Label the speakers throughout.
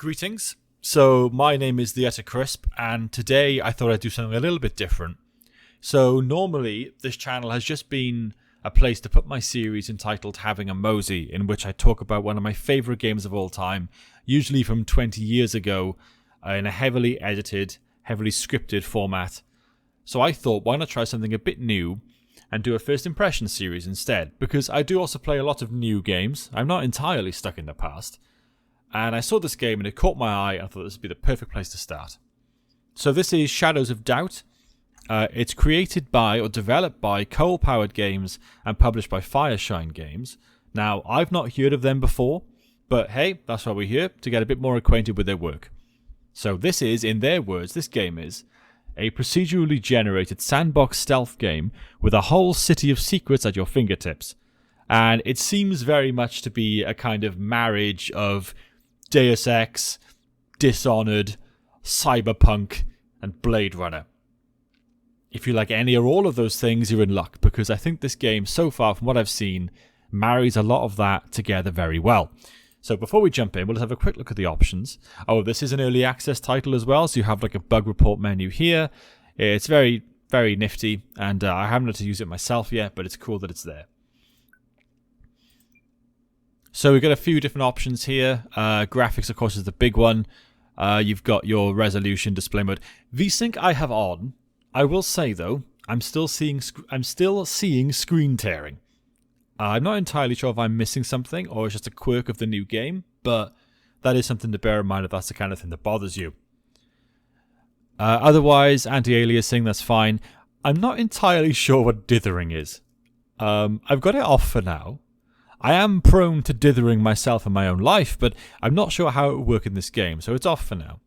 Speaker 1: Greetings. So my name is the Etta Crisp, and today I thought I'd do something a little bit different. So normally this channel has just been a place to put my series entitled Having a Mosey, in which I talk about one of my favourite games of all time, usually from 20 years ago, in a heavily edited, heavily scripted format. So I thought, why not try something a bit new and do a first impression series instead, because I do also play a lot of new games. I'm not entirely stuck in the past. And I saw this game and it caught my eye, and I thought this would be the perfect place to start. So this is Shadows of Doubt. It's created by or developed by Coal Powered Games and published by Fireshine Games. Now, I've not heard of them before, but hey, that's why we're here, to get a bit more acquainted with their work. So this is, in their words, this game is a procedurally generated sandbox stealth game with a whole city of secrets at your fingertips. And it seems very much to be a kind of marriage of Deus Ex, Dishonored, Cyberpunk, and Blade Runner. If you like any or all of those things, you're in luck, because I think this game, so far from what I've seen, marries a lot of that together very well. So before we jump in, we'll have a quick look at the options. Oh, this is an early access title as well, so you have like a bug report menu here. It's very, very nifty, and I haven't had to use it myself yet, but it's cool that it's there. So we've got a few different options here. Graphics, of course, is the big one. You've got your resolution, display mode. VSync I have on. I will say though, I'm still seeing screen tearing. I'm not entirely sure if I'm missing something or it's just a quirk of the new game, but that is something to bear in mind if that's the kind of thing that bothers you. Otherwise, anti-aliasing, that's fine. I'm not entirely sure what dithering is. I've got it off for now. I am prone to dithering myself in my own life, but I'm not sure how it will work in this game, so it's off for now.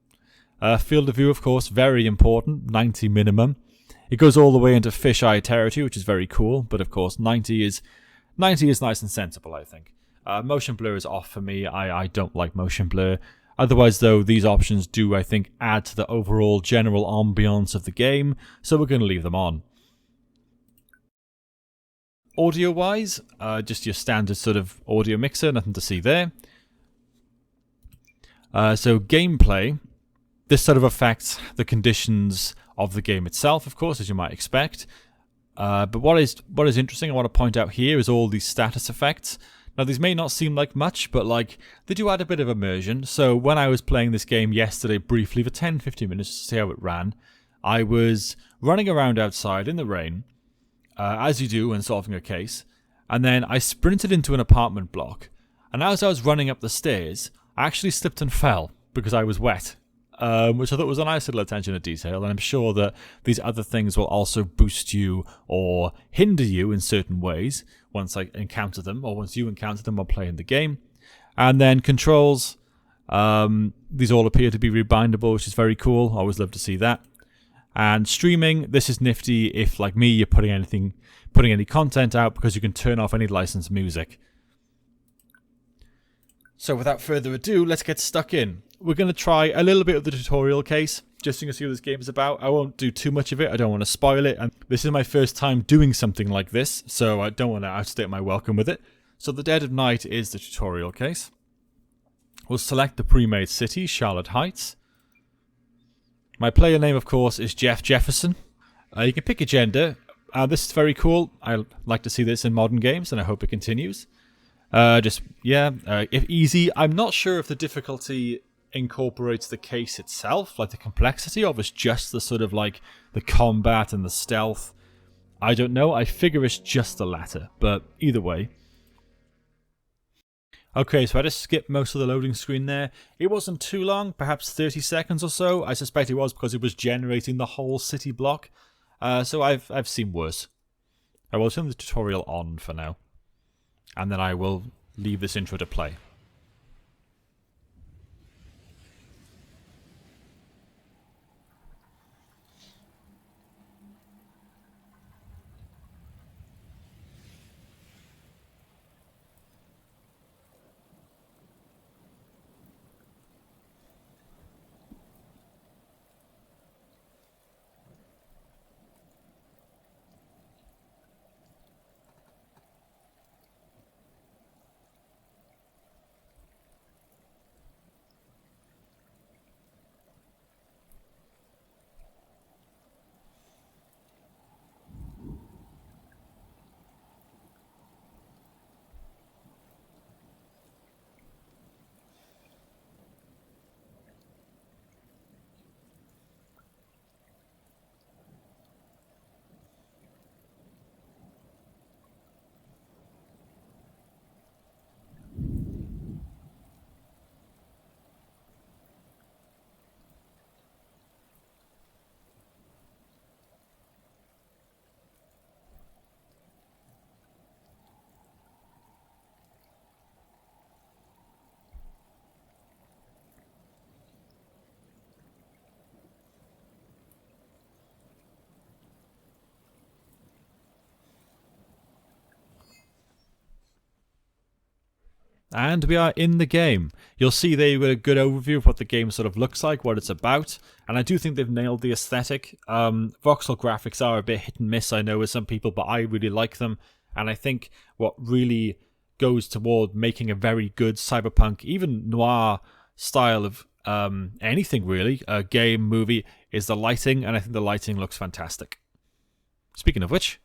Speaker 1: Field of view, of course, very important, 90 minimum. It goes all the way into fisheye territory, which is very cool, but of course 90 is nice and sensible, I think. Motion blur is off for me. I don't like motion blur. Otherwise, though, these options do, I think, add to the overall general ambiance of the game, so we're going to leave them on. Audio-wise, just your standard sort of audio mixer, nothing to see there. So gameplay, this sort of affects the conditions of the game itself, of course, as you might expect. But what is interesting, I want to point out here, is all these status effects. Now, these may not seem like much, but like they do add a bit of immersion. So when I was playing this game yesterday briefly for 10-15 minutes to see how it ran, I was running around outside in the rain, as you do when solving a case, and then I sprinted into an apartment block, and as I was running up the stairs, I actually slipped and fell because I was wet, which I thought was a nice little attention to detail, and I'm sure that these other things will also boost you or hinder you in certain ways once I encounter them, or once you encounter them while playing the game. And then controls, these all appear to be rebindable, which is very cool. I always love to see that. And streaming, this is nifty if, like me, you're putting any content out, because you can turn off any licensed music. So without further ado, let's get stuck in. We're going to try a little bit of the tutorial case, just so you can see what this game is about. I won't do too much of it, I don't want to spoil it, and this is my first time doing something like this, so I don't want to outstay my welcome with it. So the Dead of Night is the tutorial case. We'll select the pre-made city, Charlotte Heights. My player name, of course, is Jeff Jefferson. You can pick a gender. This is very cool. I like to see this in modern games, and I hope it continues. If easy. I'm not sure if the difficulty incorporates the case itself, like the complexity, or if it's just the sort of like the combat and the stealth. I don't know. I figure it's just the latter, but either way. Okay, so I just skipped most of the loading screen there. It wasn't too long, perhaps 30 seconds or so. I suspect it was because it was generating the whole city block. So I've seen worse. I will turn the tutorial on for now, and then I will leave this intro to play. And we are in the game. You'll see there with a good overview of what the game sort of looks like, what it's about. And I do think they've nailed the aesthetic. Voxel graphics are a bit hit and miss, I know, with some people, but I really like them. And I think what really goes toward making a very good cyberpunk, even noir style of anything really, a game, movie, is the lighting. And I think the lighting looks fantastic. Speaking of which...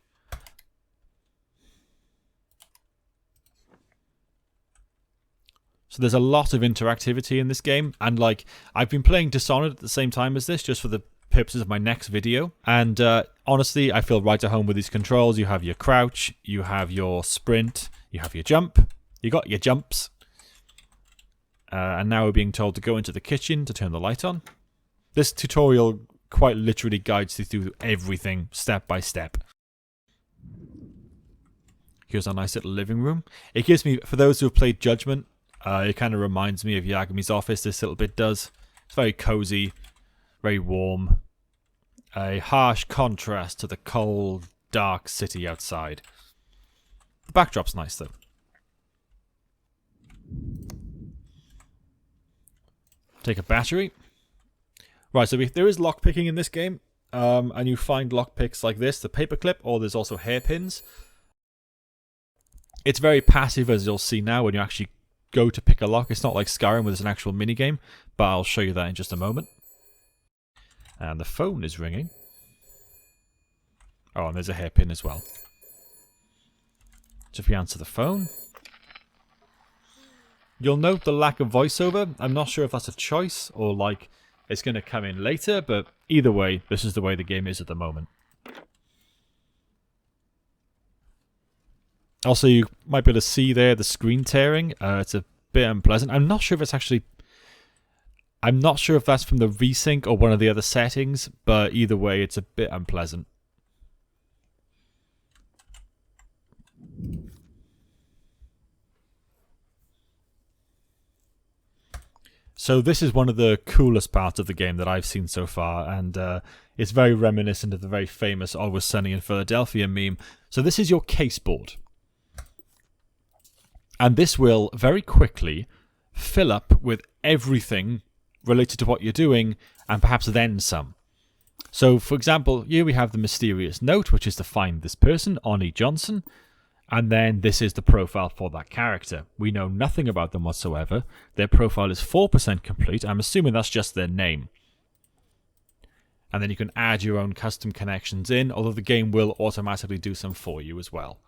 Speaker 1: So there's a lot of interactivity in this game, and like I've been playing Dishonored at the same time as this, just for the purposes of my next video. And honestly, I feel right at home with these controls. You have your crouch, you have your sprint, you have your jump, you got your jumps. And now we're being told to go into the kitchen to turn the light on. This tutorial quite literally guides you through everything step by step. Here's our nice little living room. It gives me, for those who have played Judgment, it kind of reminds me of Yagumi's office, this little bit does. It's very cozy, very warm. A harsh contrast to the cold, dark city outside. The backdrop's nice though. Take a battery. Right, so there is lockpicking in this game. And you find lockpicks like this, the paperclip, or there's also hairpins. It's very passive, as you'll see now when you actually go to pick a lock. It's not like Skyrim where there's an actual minigame, but I'll show you that in just a moment. And the phone is ringing. Oh, and there's a hairpin as well. So if we answer the phone, you'll note the lack of voiceover. I'm not sure if that's a choice or like it's going to come in later, but either way, this is the way the game is at the moment. Also, you might be able to see there the screen tearing. It's a bit unpleasant. I'm not sure if it's actually... I'm not sure if that's from the VSync or one of the other settings, but either way, it's a bit unpleasant. So this is one of the coolest parts of the game that I've seen so far, and it's very reminiscent of the very famous Always Sunny in Philadelphia meme. So this is your caseboard. And this will very quickly fill up with everything related to what you're doing, and perhaps then some. So, for example, here we have the mysterious note, which is to find this person, Oni Johnson. And then this is the profile for that character. We know nothing about them whatsoever. Their profile is 4% complete. I'm assuming that's just their name. And then you can add your own custom connections in, although the game will automatically do some for you as well.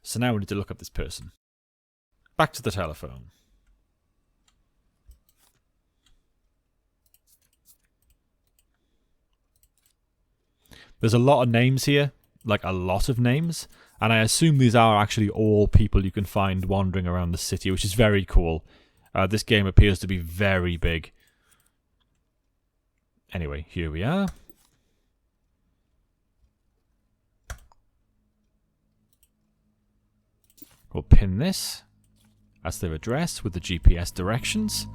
Speaker 1: So now we need to look up this person. Back to the telephone. There's a lot of names here, like a lot of names, and I assume these are actually all people you can find wandering around the city, which is very cool. This game appears to be very big. Anyway, here we are. We'll pin this. That's their address with the GPS directions.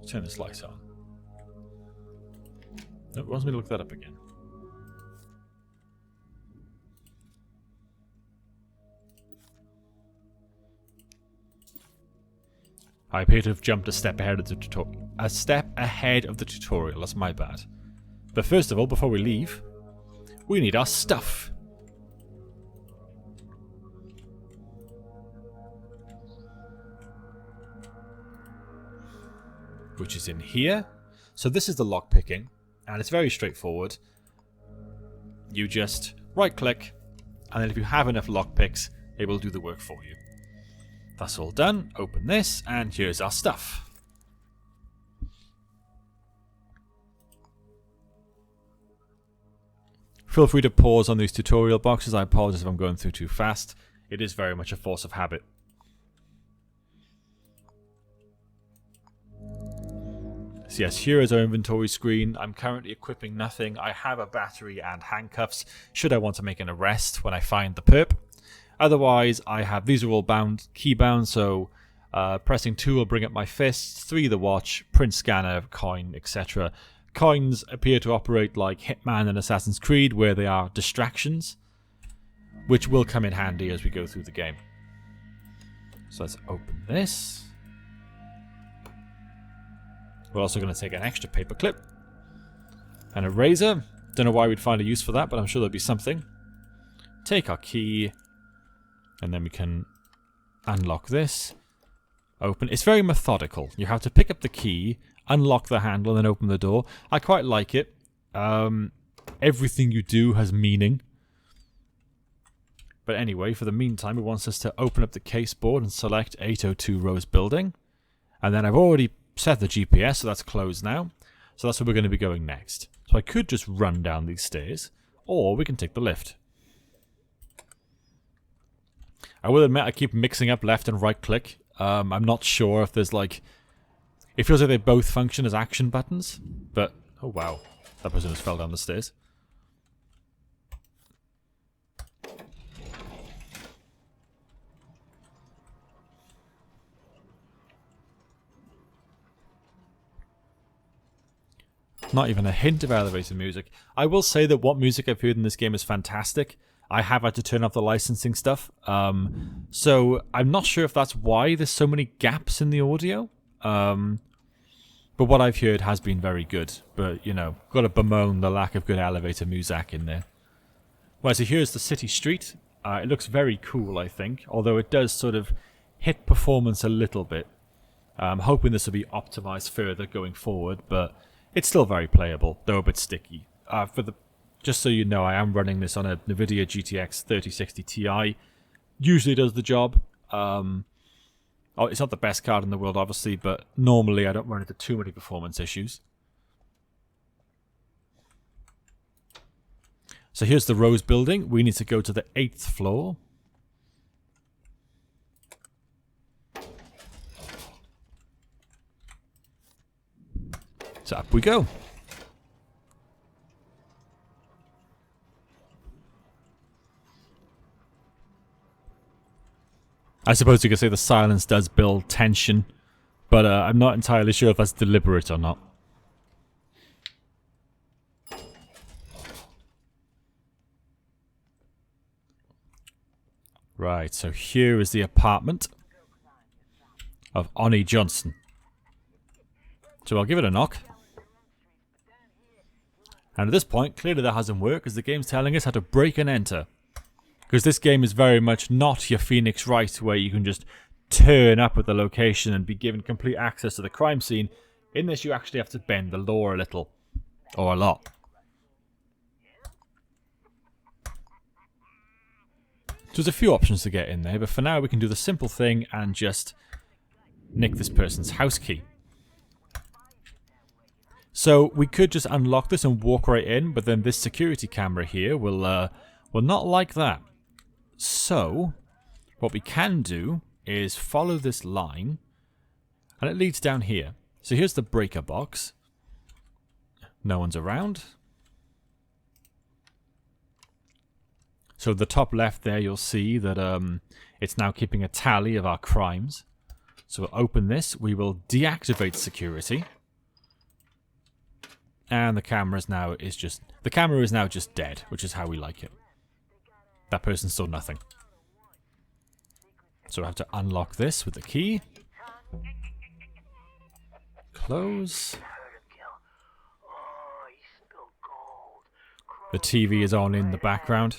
Speaker 1: Turn this light on. No, it wants me to look that up again. I appear to have jumped a step ahead of the tutorial. A step ahead of the tutorial, that's my bad. But first of all, before we leave, we need our stuff. Which is in here. So this is the lockpicking, and it's very straightforward. You just right click, and then if you have enough lockpicks, it will do the work for you. That's all done. Open this, and here's our stuff. Feel free to pause on these tutorial boxes. I apologize if I'm going through too fast. It is very much a force of habit. So yes, here is our inventory screen. I'm currently equipping nothing. I have a battery and handcuffs should I want to make an arrest when I find the perp. Otherwise, I have, these are all bound, key bound, so pressing 2 will bring up my fists, 3 the watch, print scanner, coin, etc. coins appear to operate like Hitman and Assassin's Creed, where they are distractions, which will come in handy as we go through the game. So let's open this. We're also going to take an extra paper clip and a razor. Don't know why we'd find a use for that, but I'm sure there'll be something. Take our key, and then we can unlock this. Open. It's very methodical. You have to pick up the key, unlock the handle, and then open the door. I quite like it. Everything you do has meaning. But anyway, for the meantime, it wants us to open up the caseboard and select 802 Rose Building. And then I've already set the GPS, so that's closed now. So that's where we're going to be going next. So I could just run down these stairs, or we can take the lift. I will admit I keep mixing up left and right click. I'm not sure if there's like... It feels like they both function as action buttons, but... Oh wow, that person just fell down the stairs. Not even a hint of elevator music. I will say that what music I've heard in this game is fantastic. I have had to turn off the licensing stuff. So I'm not sure if that's why there's so many gaps in the audio. But what I've heard has been very good. But, you know, got to bemoan the lack of good elevator music in there. Well, so here's the city street. It looks very cool, I think. Although it does sort of hit performance a little bit. I'm hoping this will be optimized further going forward. But it's still very playable, though a bit sticky. Just so you know, I am running this on a NVIDIA GTX 3060 Ti. Usually does the job. It's not the best card in the world, obviously, but normally I don't run into too many performance issues. So here's the Rose Building. We need to go to the 8th floor. So up we go. I suppose you could say the silence does build tension, but I'm not entirely sure if that's deliberate or not. Right, so here is the apartment of Oni Johnson. So I'll give it a knock. And at this point, clearly that hasn't worked, as the game's telling us how to break and enter. Because this game is very much not your Phoenix Wright, where you can just turn up at the location and be given complete access to the crime scene. In this, you actually have to bend the law a little. Or a lot. So there's a few options to get in there, but for now we can do the simple thing and just nick this person's house key. So we could just unlock this and walk right in, but then this security camera here will not like that. So what we can do is follow this line, and it leads down here. So here's the breaker box. No one's around. So the top left there, you'll see that it's now keeping a tally of our crimes. So we'll open this. We will deactivate security. And the camera is now just dead, which is how we like it. That person saw nothing. So I have to unlock this with the key. Close. The TV is on in the background.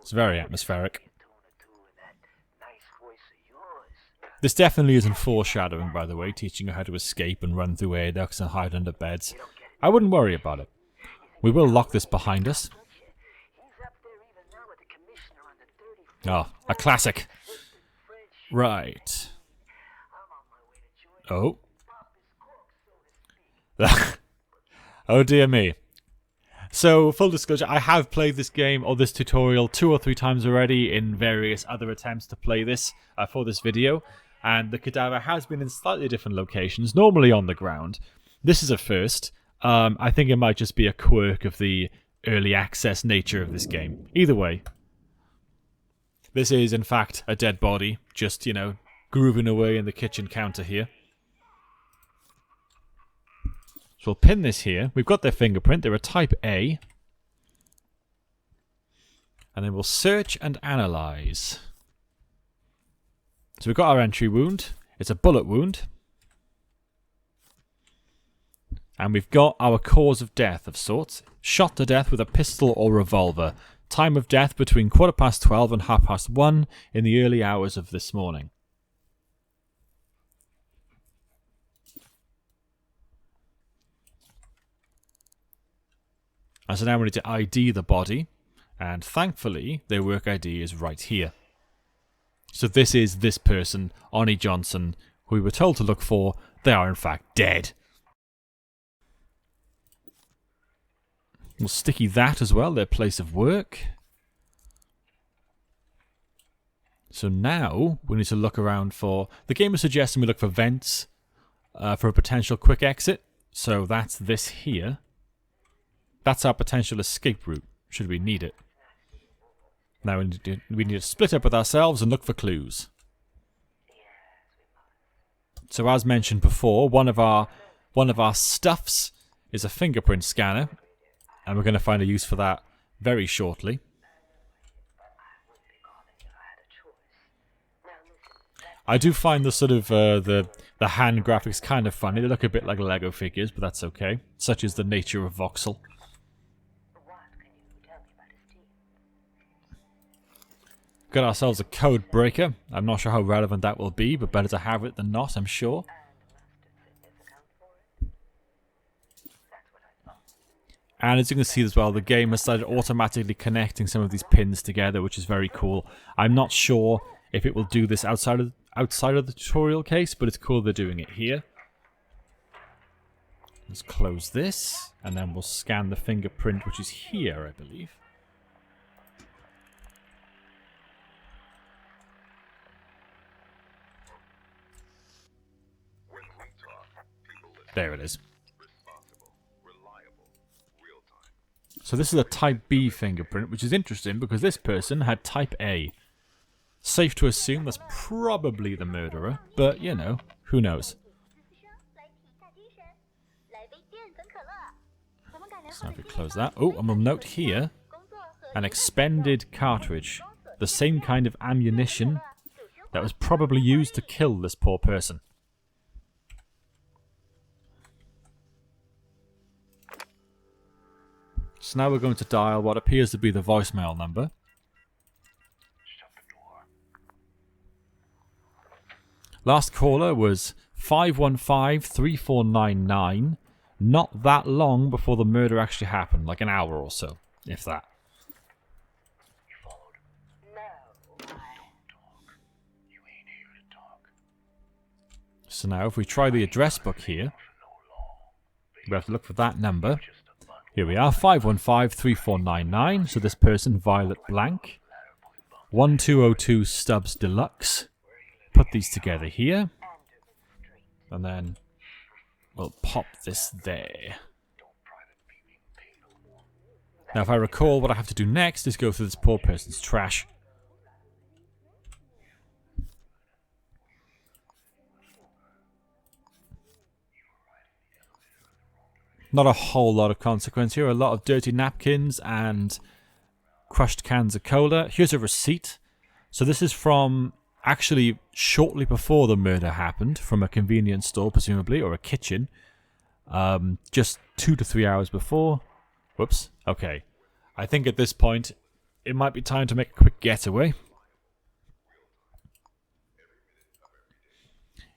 Speaker 1: It's very atmospheric. This definitely isn't foreshadowing, by the way, teaching you how to escape and run through air ducts and hide under beds. I wouldn't worry about it. We will lock this behind us. Oh, a classic. Right. Oh. Oh dear me. So, full disclosure, I have played this game or this tutorial 2 or 3 times already in various other attempts to play this for this video. And the cadaver has been in slightly different locations, normally on the ground. This is a first. I think it might just be a quirk of the early access nature of this game. Either way. This is, in fact, a dead body, just, you know, grooving away in the kitchen counter here. So we'll pin this here. We've got their fingerprint. They're a type A. And then we'll search and analyze. So we've got our entry wound. It's a bullet wound. And we've got our cause of death of sorts. Shot to death with a pistol or revolver. Time of death between 12:15 and 1:30 in the early hours of this morning. And so now we need to ID the body. And thankfully, their work ID is right here. So this is this person, Oni Johnson, who we were told to look for. They are in fact dead. We'll sticky that as well, their place of work. So now we need to look around for... The game is suggesting we look for vents for a potential quick exit. So that's this here. That's our potential escape route, should we need it. Now we need to split up with ourselves and look for clues. So as mentioned before, one of our stuffs is a fingerprint scanner. And we're going to find a use for that very shortly. I do find the sort of the hand graphics kind of funny. They look a bit like Lego figures, but that's okay. Such is the nature of voxel. Got ourselves a code breaker. I'm not sure how relevant that will be, but better to have it than not, I'm sure. And as you can see as well, the game has started automatically connecting some of these pins together, which is very cool. I'm not sure if it will do this outside of the tutorial case, but it's cool they're doing it here. Let's close this, and then we'll scan the fingerprint, which is here, I believe. There it is. So this is a type B fingerprint, which is interesting because this person had type A. Safe to assume that's probably the murderer, but you know, who knows. So now if we close that. Oh, and we'll note here, an expended cartridge. The same kind of ammunition that was probably used to kill this poor person. So now we're going to dial what appears to be the voicemail number. Last caller was 515-3499. Not that long before the murder actually happened, like an hour or so, if that. So now if we try the address book here, we have to look for that number. Here we are, 515-3499. So this person, Violet Blank. 1202 Stubbs Deluxe. Put these together here. And then we'll pop this there. Now if I recall, what I have to do next is go through this poor person's trash. Not a whole lot of consequence here. A lot of dirty napkins and crushed cans of cola. Here's a receipt. So this is from actually shortly before the murder happened, from a convenience store presumably, or a kitchen. Just 2 to 3 hours before. Whoops. Okay. I think at this point it might be time to make a quick getaway.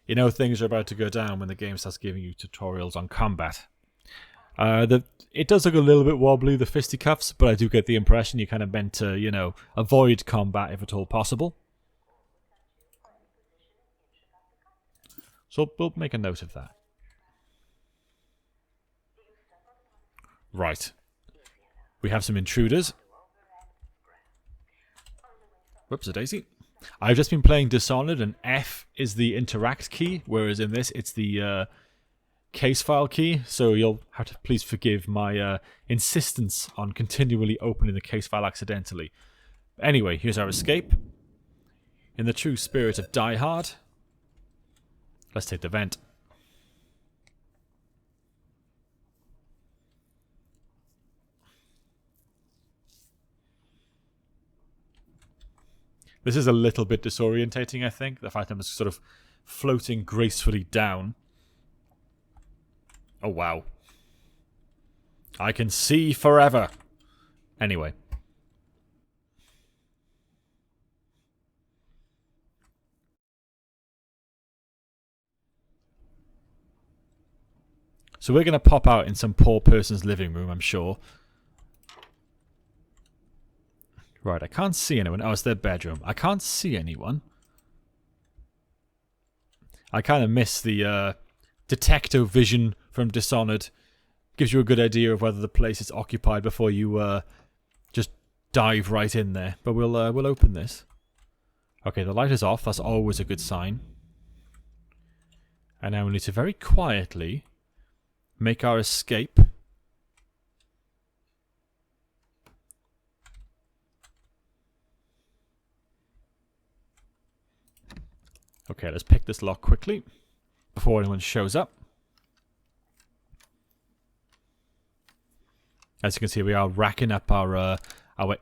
Speaker 1: You know things are about to go down when the game starts giving you tutorials on combat. It does look a little bit wobbly, the fisticuffs, but I do get the impression you're kind of meant to, you know, avoid combat if at all possible. So we'll make a note of that. Right. We have some intruders. Whoops-a-daisy. I've just been playing Dishonored, and F is the interact key, whereas in this it's the case file key, so you'll have to please forgive my insistence on continually opening the case file accidentally. Anyway, here's our escape. In the true spirit of Die Hard, let's take the vent. This is a little bit disorientating, I think. The fact I'm just sort of floating gracefully down. Oh, wow. I can see forever. Anyway. So we're going to pop out in some poor person's living room, I'm sure. Right, I can't see anyone. Oh, it's their bedroom. I can't see anyone. I kind of miss the detective vision from Dishonored. Gives you a good idea of whether the place is occupied before you just dive right in there. But we'll open this. Okay, the light is off. That's always a good sign. And now we need to very quietly make our escape. Okay, let's pick this lock quickly before anyone shows up. As you can see, we are racking up our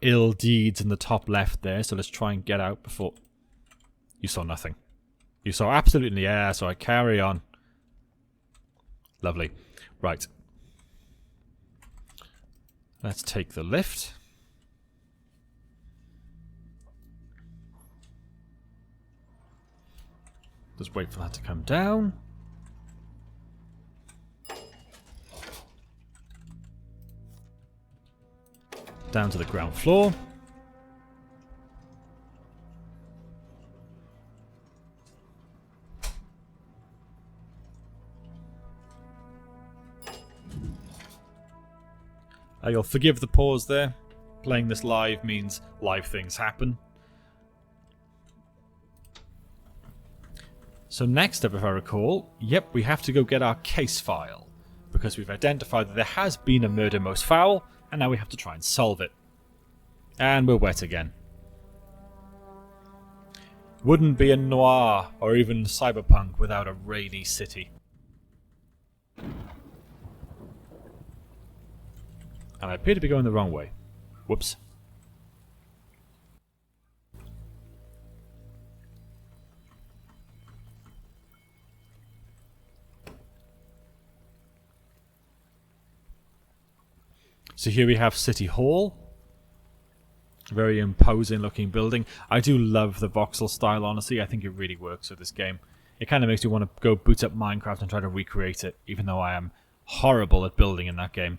Speaker 1: ill deeds in the top left there. So let's try and get out before... You saw nothing. You saw absolutely... Yeah, so I carry on. Lovely. Right. Let's take the lift. Just wait for that to come down. Down to the ground floor. You'll forgive the pause there. Playing this live means live things happen. So next up, if I recall, yep, we have to go get our case file. Because we've identified that there has been a murder most foul, and now we have to try and solve it. And we're wet again. Wouldn't be a noir or even cyberpunk without a rainy city. And I appear to be going the wrong way. Whoops. So here we have City Hall. Very imposing looking building. I do love the voxel style, honestly. I think it really works with this game. It kind of makes me want to go boot up Minecraft and try to recreate it, even though I am horrible at building in that game.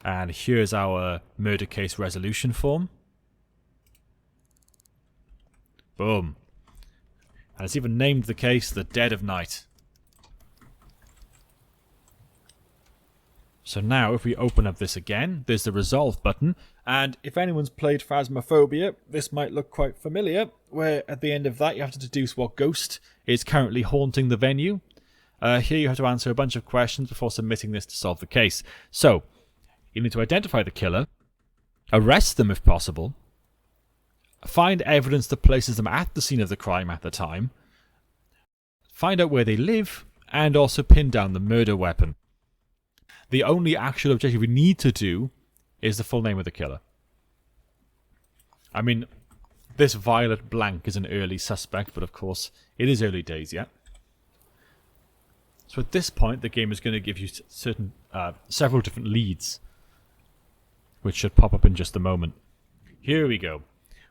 Speaker 1: And here's our murder case resolution form. Boom. And it's even named the case The Dead of Night. So now, if we open up this again, there's the Resolve button, and if anyone's played Phasmophobia, this might look quite familiar, where at the end of that you have to deduce what ghost is currently haunting the venue. Here you have to answer a bunch of questions before submitting this to solve the case. So, you need to identify the killer, arrest them if possible, find evidence that places them at the scene of the crime at the time, find out where they live, and also pin down the murder weapon. The only actual objective we need to do is the full name of the killer. I mean, this violet blank is an early suspect, but of course, it is early days yet. So at this point, the game is going to give you several different leads, which should pop up in just a moment. Here we go.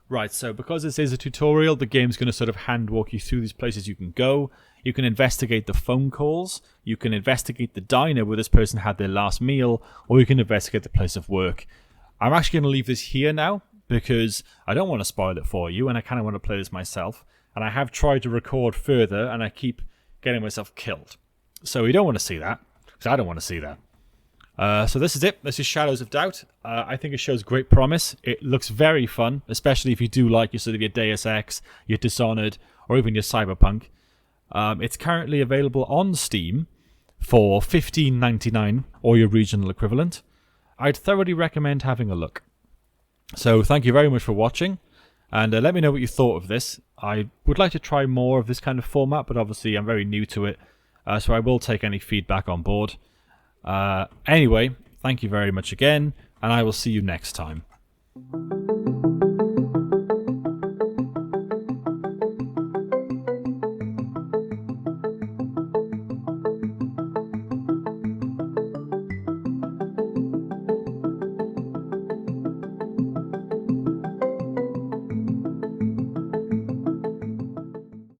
Speaker 1: Right, so because this is a tutorial, the game's going to sort of hand walk you through these places you can go. You can investigate the phone calls, you can investigate the diner where this person had their last meal, or you can investigate the place of work. I'm actually going to leave this here now, because I don't want to spoil it for you, and I kind of want to play this myself. And I have tried to record further, and I keep getting myself killed. So you don't want to see that, because I don't want to see that. So this is it. This is Shadows of Doubt. I think it shows great promise. It looks very fun, especially if you do like your sort of your Deus Ex, your Dishonored, or even your Cyberpunk. It's currently available on Steam for $15.99 or your regional equivalent. I'd thoroughly recommend having a look. So thank you very much for watching, and let me know what you thought of this. I would like to try more of this kind of format, but obviously I'm very new to it, so I will take any feedback on board. Anyway, thank you very much again, and I will see you next time.